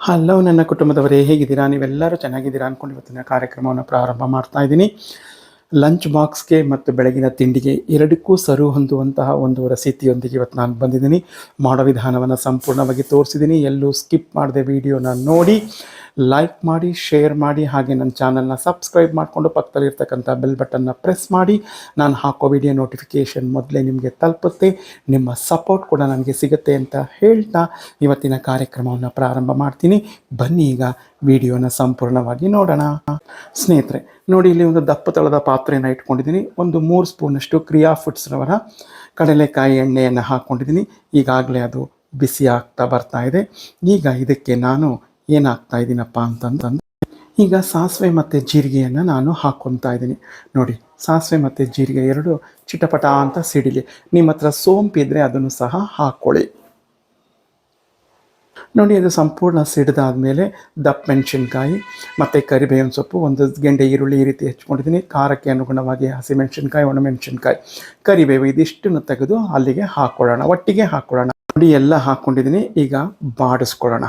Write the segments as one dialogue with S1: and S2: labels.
S1: Hello ನನ್ನ ಕುಟುಂಬದವರೇ, ಹೇಗಿದ್ದೀರಾ? ನೀವೆಲ್ಲರೂ ಚೆನ್ನಾಗಿದ್ದೀರಾ ಅಂದ್ಕೊಂಡು ಇವತ್ತಿನ ಕಾರ್ಯಕ್ರಮವನ್ನು ಪ್ರಾರಂಭ ಮಾಡ್ತಾ ಇದ್ದೀನಿ. ಲಂಚ್ ಬಾಕ್ಸ್ಗೆ ಮತ್ತು ಬೆಳಗಿನ ತಿಂಡಿಗೆ ಎರಡಕ್ಕೂ ಸರು ಹೊಂದುವಂತಹ ಒಂದು ರಸೀತಿಯೊಂದಿಗೆ ಇವತ್ತು ನಾನು ಬಂದಿದ್ದೀನಿ. ಮಾಡೋ ವಿಧಾನವನ್ನು ಸಂಪೂರ್ಣವಾಗಿ ತೋರಿಸಿದ್ದೀನಿ. ಎಲ್ಲೂ ಸ್ಕಿಪ್ ಮಾಡದೆ ವಿಡಿಯೋನ ನೋಡಿ, ಲೈಕ್ ಮಾಡಿ, ಶೇರ್ ಮಾಡಿ, ಹಾಗೆ ನನ್ನ ಚಾನಲ್ನ ಸಬ್ಸ್ಕ್ರೈಬ್ ಮಾಡಿಕೊಂಡು ಪಕ್ಕದಲ್ಲಿರ್ತಕ್ಕಂಥ ಬೆಲ್ ಬಟನ್ನ ಪ್ರೆಸ್ ಮಾಡಿ. ನಾನು ಹಾಕೋ ವಿಡಿಯೋ ನೋಟಿಫಿಕೇಷನ್ ಮೊದಲೇ ನಿಮಗೆ ತಲುಪುತ್ತೆ. ನಿಮ್ಮ ಸಪೋರ್ಟ್ ಕೂಡ ನನಗೆ ಸಿಗುತ್ತೆ ಅಂತ ಹೇಳ್ತಾ ಇವತ್ತಿನ ಕಾರ್ಯಕ್ರಮವನ್ನು ಪ್ರಾರಂಭ ಮಾಡ್ತೀನಿ. ಬನ್ನಿ ಈಗ ವಿಡಿಯೋನ ಸಂಪೂರ್ಣವಾಗಿ ನೋಡೋಣ. ಸ್ನೇಹಿತರೆ ನೋಡಿ, ಇಲ್ಲಿ ಒಂದು ದಪ್ಪ ತಳದ ಪಾತ್ರೆಯನ್ನು ಇಟ್ಕೊಂಡಿದ್ದೀನಿ. ಒಂದು 3 ಸ್ಪೂನಷ್ಟು ಕ್ರಿಯಾ ಫುಡ್ಸ್ರವರ ಕಡಲೆಕಾಯಿ ಎಣ್ಣೆಯನ್ನು ಹಾಕ್ಕೊಂಡಿದ್ದೀನಿ. ಈಗಾಗಲೇ ಅದು ಬಿಸಿ ಆಗ್ತಾ ಬರ್ತಾ ಇದೆ. ಈಗ ಇದಕ್ಕೆ ನಾನು ಏನಾಗ್ತಾ ಇದ್ದೀನಪ್ಪ ಅಂತಂದ್ರೆ, ಈಗ ಸಾಸಿವೆ ಮತ್ತು ಜೀರಿಗೆಯನ್ನು ನಾನು ಹಾಕ್ಕೊತಾ ಇದ್ದೀನಿ. ನೋಡಿ, ಸಾಸಿವೆ ಮತ್ತು ಜೀರಿಗೆ ಎರಡು ಚಿಟಪಟ ಅಂತ ಸಿಡಿಲಿ. ನಿಮ್ಮ ಹತ್ರ ಸೋಂಪಿದ್ರೆ ಅದನ್ನು ಸಹ ಹಾಕ್ಕೊಳ್ಳಿ. ನೋಡಿ, ಅದು ಸಂಪೂರ್ಣ ಸಿಡಿದಾದ್ಮೇಲೆ ದಪ್ಪ ಮೆಣಸಿನ್ಕಾಯಿ ಮತ್ತು ಕರಿಬೇವಿನ ಸೊಪ್ಪು, ಒಂದು ಗೆಂಡೆ ಈರುಳ್ಳಿ ಈ ರೀತಿ ಹೆಚ್ಕೊಂಡಿದ್ದೀನಿ. ಖಾರಕ್ಕೆ ಅನುಗುಣವಾಗಿ ಹಸಿಮೆಣಸಿನ್ಕಾಯಿ, ಒಣಮೆಣಸಿನ್ಕಾಯಿ, ಕರಿಬೇವು ಇದಿಷ್ಟನ್ನು ತೆಗೆದು ಅಲ್ಲಿಗೆ ಹಾಕ್ಕೊಳ್ಳೋಣ, ಒಟ್ಟಿಗೆ ಹಾಕ್ಕೊಳ್ಳೋಣ. ನೋಡಿ, ಎಲ್ಲ ಹಾಕ್ಕೊಂಡಿದ್ದೀನಿ. ಈಗ ಬಾಡಿಸ್ಕೊಳ್ಳೋಣ,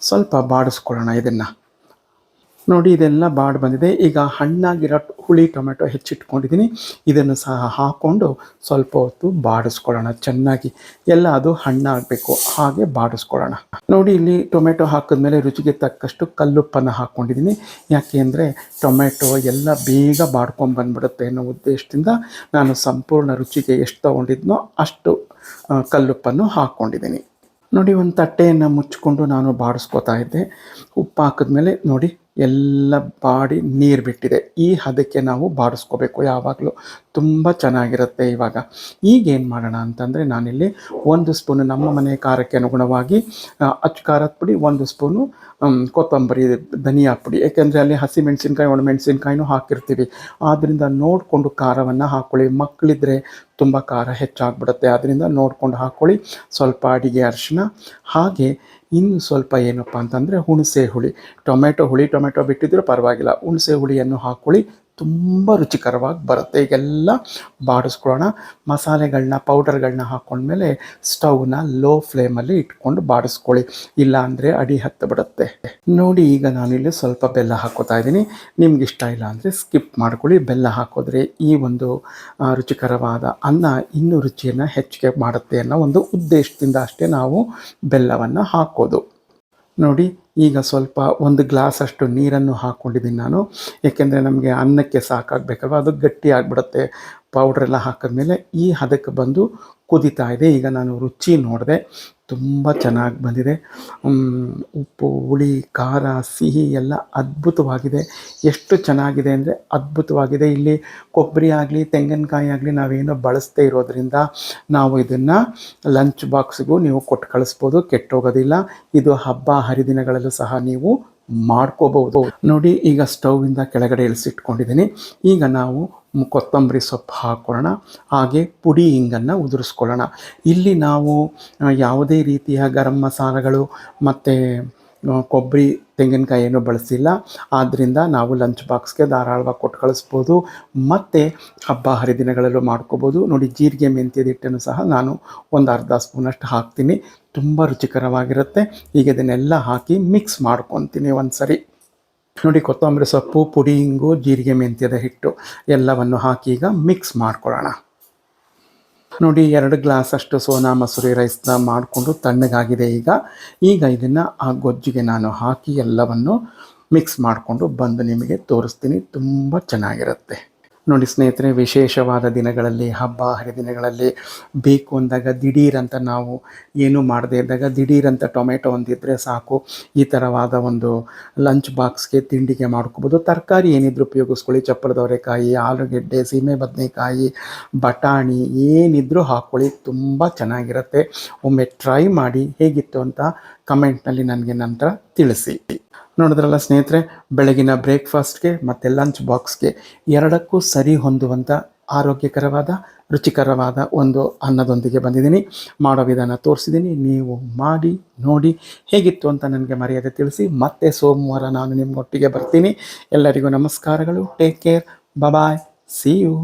S1: ಸ್ವಲ್ಪ ಬಾಡಿಸ್ಕೊಳ್ಳೋಣ ಇದನ್ನು. ನೋಡಿ, ಇದೆಲ್ಲ ಬಾಡಿ ಬಂದಿದೆ. ಈಗ ಹಣ್ಣಾಗಿರೋ ಹುಳಿ ಟೊಮೆಟೊ ಹೆಚ್ಚಿಟ್ಕೊಂಡಿದ್ದೀನಿ. ಇದನ್ನು ಸಹ ಹಾಕ್ಕೊಂಡು ಸ್ವಲ್ಪ ಹೊತ್ತು ಬಾಡಿಸ್ಕೊಳ್ಳೋಣ ಚೆನ್ನಾಗಿ. ಎಲ್ಲ ಅದು ಹಣ್ಣಾಗಬೇಕು, ಹಾಗೆ ಬಾಡಿಸ್ಕೊಳ್ಳೋಣ. ನೋಡಿ, ಇಲ್ಲಿ ಟೊಮೆಟೊ ಹಾಕಿದ್ಮೇಲೆ ರುಚಿಗೆ ತಕ್ಕಷ್ಟು ಕಲ್ಲುಪ್ಪನ್ನು ಹಾಕ್ಕೊಂಡಿದ್ದೀನಿ. ಯಾಕೆ ಅಂದರೆ ಟೊಮೆಟೊ ಎಲ್ಲ ಬೇಗ ಬಾಡ್ಕೊಂಡ್ಬಂದ್ಬಿಡುತ್ತೆ ಅನ್ನೋ ಉದ್ದೇಶದಿಂದ ನಾನು ಸಂಪೂರ್ಣ ರುಚಿಗೆ ಎಷ್ಟು ತೊಗೊಂಡಿದ್ನೋ ಅಷ್ಟು ಕಲ್ಲುಪ್ಪನ್ನು ಹಾಕ್ಕೊಂಡಿದ್ದೀನಿ. ನೋಡಿ, ಒಂದು ತಟ್ಟೆಯನ್ನು ಮುಚ್ಚಿಕೊಂಡು ನಾನು ಬಾಡಿಸ್ಕೊತಾ ಇದ್ದೆ. ಉಪ್ಪು ಹಾಕಿದ್ಮೇಲೆ ನೋಡಿ ಎಲ್ಲ ಬಾಡಿ ನೀರು ಬಿಟ್ಟಿದೆ. ಈ ಹದಕ್ಕೆ ನಾವು ಬಾಡಿಸ್ಕೋಬೇಕು ಯಾವಾಗಲೂ, ತುಂಬ ಚೆನ್ನಾಗಿರುತ್ತೆ. ಇವಾಗ ಈಗೇನು ಮಾಡೋಣ ಅಂತಂದರೆ, ನಾನಿಲ್ಲಿ 1 ಸ್ಪೂನು ನಮ್ಮ ಮನೆ ಖಾರಕ್ಕೆ ಅನುಗುಣವಾಗಿ ಅಚ್ಚ ಖಾರದ ಪುಡಿ, 1 ಸ್ಪೂನು ಕೊತ್ತಂಬರಿ ಧನಿಯಾ ಪುಡಿ. ಯಾಕೆಂದರೆ ಅಲ್ಲಿ ಹಸಿಮೆಣಸಿನ್ಕಾಯಿ, ಒಣಮೆಣಸಿನ್ಕಾಯಿನೂ ಹಾಕಿರ್ತೀವಿ. ಆದ್ದರಿಂದ ನೋಡಿಕೊಂಡು ಖಾರವನ್ನು ಹಾಕ್ಕೊಳ್ಳಿ. ಮಕ್ಕಳಿದ್ರೆ ತುಂಬ ಖಾರ ಹೆಚ್ಚಾಗ್ಬಿಡುತ್ತೆ, ಆದ್ದರಿಂದ ನೋಡ್ಕೊಂಡು ಹಾಕ್ಕೊಳ್ಳಿ. ಸ್ವಲ್ಪ ಅಡಿಗೆ ಅರಿಶಿನ, ಹಾಗೆ ಇನ್ನು ಸ್ವಲ್ಪ ಏನಪ್ಪ ಅಂತಂದರೆ ಹುಣಸೆ ಹುಳಿ. ಟೊಮೆಟೊ ಬಿಟ್ಟಿದ್ರೂ ಪರವಾಗಿಲ್ಲ, ಹುಣಸೆ ಹುಳಿಯನ್ನು ಹಾಕ್ಕೊಳ್ಳಿ, ತುಂಬ ರುಚಿಕರವಾಗಿ ಬರುತ್ತೆ. ಈಗೆಲ್ಲ ಬಾಡಿಸ್ಕೊಳ್ಳೋಣ. ಮಸಾಲೆಗಳನ್ನ, ಪೌಡರ್ಗಳನ್ನ ಹಾಕ್ಕೊಂಡ್ಮೇಲೆ ಸ್ಟವ್ನ ಲೋ ಫ್ಲೇಮಲ್ಲಿ ಇಟ್ಕೊಂಡು ಬಾಡಿಸ್ಕೊಳ್ಳಿ, ಇಲ್ಲ ಅಂದರೆ ಅಡಿ ಹತ್ತು ಬಿಡುತ್ತೆ. ನೋಡಿ, ಈಗ ನಾನಿಲ್ಲಿ ಸ್ವಲ್ಪ ಬೆಲ್ಲ ಹಾಕ್ಕೋತಾ ಇದ್ದೀನಿ. ನಿಮ್ಗೆ ಇಷ್ಟ ಇಲ್ಲ ಅಂದರೆ ಸ್ಕಿಪ್ ಮಾಡ್ಕೊಳ್ಳಿ. ಬೆಲ್ಲ ಹಾಕಿದ್ರೆ ಈ ಒಂದು ರುಚಿಕರವಾದ ಅನ್ನ ಇನ್ನೂ ರುಚಿಯನ್ನು ಹೆಚ್ಚಿಗೆ ಮಾಡುತ್ತೆ ಅನ್ನೋ ಒಂದು ಉದ್ದೇಶದಿಂದ ಅಷ್ಟೇ ನಾವು ಬೆಲ್ಲವನ್ನು ಹಾಕೋದು. ನೋಡಿ, ಈಗ ಸ್ವಲ್ಪ 1 ಗ್ಲಾಸಷ್ಟು ನೀರನ್ನು ಹಾಕ್ಕೊಂಡಿದ್ದೀನಿ ನಾನು. ಏಕೆಂದರೆ ನಮಗೆ ಅನ್ನಕ್ಕೆ ಸಾಕಾಗಬೇಕಲ್ವ, ಅದು ಗಟ್ಟಿ ಆಗಿಬಿಡುತ್ತೆ. ಪೌಡ್ರೆಲ್ಲ ಹಾಕಿದ್ಮೇಲೆ ಈ ಹದಕ್ಕೆ ಬಂದು ಕುದೀತಾ ಇದೆ. ಈಗ ನಾನು ರುಚಿ ನೋಡಿದೆ, ತುಂಬ ಚೆನ್ನಾಗಿ ಬಂದಿದೆ. ಉಪ್ಪು, ಹುಳಿ, ಖಾರ, ಸಿಹಿ ಎಲ್ಲ ಅದ್ಭುತವಾಗಿದೆ. ಎಷ್ಟು ಚೆನ್ನಾಗಿದೆ ಅಂದರೆ ಅದ್ಭುತವಾಗಿದೆ. ಇಲ್ಲಿ ಕೊಬ್ಬರಿ ಆಗಲಿ, ತೆಂಗಿನಕಾಯಿ ಆಗಲಿ ನಾವೇನೋ ಬಳಸದೇ ಇರೋದ್ರಿಂದ ನಾವು ಇದನ್ನು ಲಂಚ್ ಬಾಕ್ಸ್ಗೂ ನೀವು ಕೊಟ್ಟು ಕಳಿಸ್ಬೋದು, ಕೆಟ್ಟೋಗೋದಿಲ್ಲ. ಇದು ಹಬ್ಬ ಹರಿದಿನಗಳಲ್ಲೂ ಸಹ ನೀವು ಮಾಡ್ಕೋಬಹುದು. ನೋಡಿ, ಈಗ ಸ್ಟೌವಿಂದ ಕೆಳಗಡೆ ಇಳಿಸಿಟ್ಕೊಂಡಿದ್ದೀನಿ. ಈಗ ನಾವು ಕೊತ್ತಂಬರಿ ಸೊಪ್ಪು ಹಾಕ್ಕೊಳ್ಳೋಣ, ಹಾಗೆ ಪುಡಿ ಹಿಂಗನ್ನು ಉದುರಿಸ್ಕೊಳ್ಳೋಣ. ಇಲ್ಲಿ ನಾವು ಯಾವುದೇ ರೀತಿಯ ಗರಂ ಮಸಾಲೆಗಳು ಮತ್ತು ಕೊಬ್ಬರಿ, ತೆಂಗಿನಕಾಯಿ ಏನೂ ಬಳಸಿಲ್ಲ. ಆದ್ದರಿಂದ ನಾವು ಲಂಚ್ ಬಾಕ್ಸ್ಗೆ ಧಾರಾಳವಾಗಿ ಕೊಟ್ಟು ಕಳಿಸ್ಬೋದು, ಮತ್ತು ಹಬ್ಬ ಹರಿದಿನಗಳಲ್ಲೂ ಮಾಡ್ಕೋಬೋದು. ನೋಡಿ, ಜೀರಿಗೆ ಮೆಂತ್ಯದ ಹಿಟ್ಟನ್ನು ಸಹ ನಾನು ಒಂದು ಅರ್ಧ ಸ್ಪೂನಷ್ಟು ಹಾಕ್ತೀನಿ. ತುಂಬ ರುಚಿಕರವಾಗಿರುತ್ತೆ. ಈಗ ಇದನ್ನೆಲ್ಲ ಹಾಕಿ ಮಿಕ್ಸ್ ಮಾಡ್ಕೊತೀನಿ ಒಂದು ಸರಿ. ನೋಡಿ, ಕೊತ್ತಂಬರಿ ಸೊಪ್ಪು, ಪುಡಿ, ಹಿಂಗು, ಜೀರಿಗೆ ಮೆಂತ್ಯದ ಹಿಟ್ಟು ಎಲ್ಲವನ್ನು ಹಾಕಿ ಈಗ ಮಿಕ್ಸ್ ಮಾಡ್ಕೊಳ್ಳೋಣ. ನೋಡಿ, 2 ಗ್ಲಾಸಷ್ಟು ಸೋನಾ ಮಸೂರಿ ರೈಸ್ನ ಮಾಡಿಕೊಂಡು ತಣ್ಣಗಾಗಿದೆ. ಈಗ ಇದನ್ನು ಆ ಗೊಜ್ಜಿಗೆ ನಾನು ಹಾಕಿ ಎಲ್ಲವನ್ನು ಮಿಕ್ಸ್ ಮಾಡಿಕೊಂಡು ಬಂದು ನಿಮಗೆ ತೋರಿಸ್ತೀನಿ. ತುಂಬ ಚೆನ್ನಾಗಿರುತ್ತೆ. ನೋಡಿ ಸ್ನೇಹಿತರೆ, ವಿಶೇಷವಾದ ದಿನಗಳಲ್ಲಿ, ಹಬ್ಬ ಹರಿದಿನಗಳಲ್ಲಿ ಬೇಕು ಅಂದಾಗ ದಿಢೀರಂತ ನಾವು ಏನೂ ಮಾಡದೇ ಇದ್ದಾಗ ದಿಢೀರಂತ ಟೊಮೆಟೊ ಒಂದಿದ್ದರೆ ಸಾಕು, ಈ ಥರವಾದ ಒಂದು ಲಂಚ್ ಬಾಕ್ಸ್ಗೆ ತಿಂಡಿಗೆ ಮಾಡ್ಕೋಬೋದು. ತರಕಾರಿ ಏನಿದ್ರು ಉಪಯೋಗಿಸ್ಕೊಳ್ಳಿ. ಚಪ್ಪರದವರೆಕಾಯಿ, ಆಲೂಗೆಡ್ಡೆ, ಸೀಮೆ ಬದನೆಕಾಯಿ, ಬಟಾಣಿ ಏನಿದ್ರೂ ಹಾಕ್ಕೊಳ್ಳಿ, ತುಂಬ ಚೆನ್ನಾಗಿರುತ್ತೆ. ಒಮ್ಮೆ ಟ್ರೈ ಮಾಡಿ, ಹೇಗಿತ್ತು ಅಂತ ಕಮೆಂಟ್ನಲ್ಲಿ ನನಗೆ ನಂತರ ತಿಳಿಸಿ. ನೋಡಿದ್ರಲ್ಲ ಸ್ನೇಹಿತರೆ, ಬೆಳಗಿನ ಬ್ರೇಕ್ಫಾಸ್ಟ್ಗೆ ಮತ್ತು ಲಂಚ್ ಬಾಕ್ಸ್ಗೆ ಎರಡಕ್ಕೂ ಸರಿ ಹೊಂದುವಂಥ ಆರೋಗ್ಯಕರವಾದ, ರುಚಿಕರವಾದ ಒಂದು ಅನ್ನದೊಂದಿಗೆ ಬಂದಿದ್ದೀನಿ. ಮಾಡೋ ವಿಧಾನ ತೋರಿಸಿದ್ದೀನಿ. ನೀವು ಮಾಡಿ ನೋಡಿ, ಹೇಗಿತ್ತು ಅಂತ ನನಗೆ ಮರೆಯದೆ ತಿಳಿಸಿ. ಮತ್ತೆ ಸೋಮವಾರ ನಾನು ನಿಮ್ಮೊಟ್ಟಿಗೆ ಬರ್ತೀನಿ. ಎಲ್ಲರಿಗೂ ನಮಸ್ಕಾರಗಳು. Take care. Bye. See you.